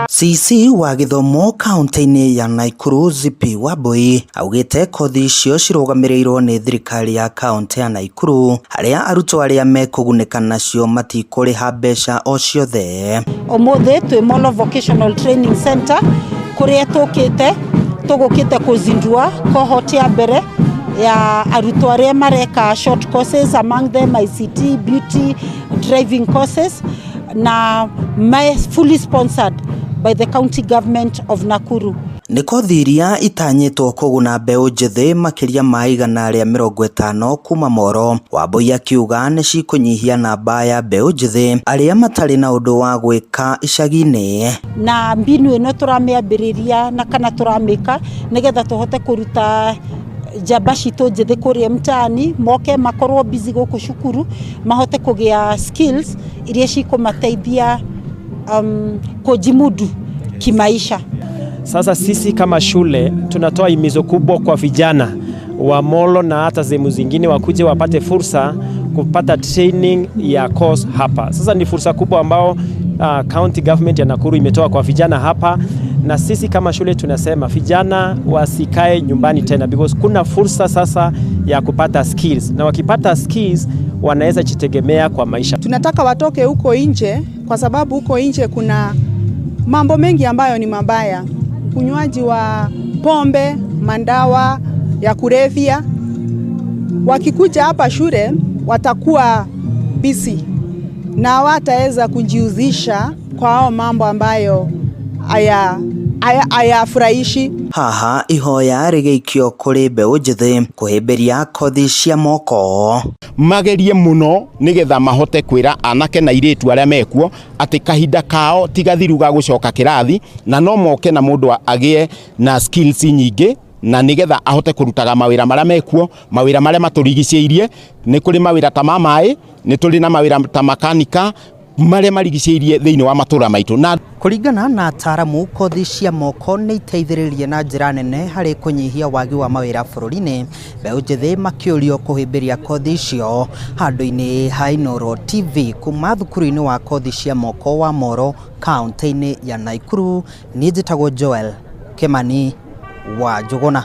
CC wa githomo kaunti-ini ya Nakuru Zippy Wambui augite kothi icio cirugamirirwo ni thirikari ya kaunti ya Nakuru haria arutwo aria mekuguneka nacio matikuriha mbeca o ciothe. Omothe twi Molo Vocational Training Center kuria tugukite kuzindua cohort ya mbere ya arutwo aria mareka short courses, among them ICT, beauty, driving courses, na fully sponsored by the county government of Nakuru. Ni kothi iria itanyitwo kuguna mbeu njithi makiria ma 150 kuma Moro. Wambui akiuga ni cikunyihia namba ya mbeu njithi aria matari na undu wa gwika icagi-ini. Na mbinu ino turamiambiriria na kana turamika nigetha tuhote kuruta jamba citu njithi kuria mtaani moke makorwo busy guku cukuru mahote kugia skills iria cikumateithia kujimudu kimaisha. Sasa sisi kama shule tunatoa himizo kubwa kwa vijana wa Molo na hata sehemu zingine wakuje wapate fursa kupata training ya course hapa. Sasa ni fursa kubwa ambao county government ya Nakuru imetoa kwa vijana hapa, na sisi kama shule tunasema vijana wasikae nyumbani tena, because kuna fursa sasa ya kupata skills, na wakipata skills wanaweza jitegemea kwa maisha. Tunataka watoke huko nje kwa sababu huko nje kuna mambo mengi ambayo ni mabaya. Unywaji wa pombe, mandawa ya kulevya. Wakikuja hapa shule watakuwa busy na wataweza kujihusisha kwa hao mambo ambayo ayafurahishi. Haha ihoya rigeikio kuri mbeu njithi kuhimbiria kothi cia moko. Magerie muno nigetha mahote kwira anake na iritu aria mekuo ati kahinda kao tigathiru ga gucoka kirathi, na no moke na mundu agie na skills nyingi na nigetha ahote kurutaga mawira maria mekuo, mawira maria maturigiceirie. Ni kuri mawira ta mamai, ni turi na mawira ta makanika maria marigiceirie thiini wa matura maitu. Na kuringana na ataramu, kothi cia moko ni iteithiririe na njira nene hari kunyihia wagi wa mawira bururi-ini. Mbeu njithi makiurio kuhimbiria kothi icio handu-ini ha Inooro TV kuma thukuru-ini wa kothi cia moko wa Moro kaunti-ini ya Nakuru. Ni njitagwo Joel Kimani wa Njuguna.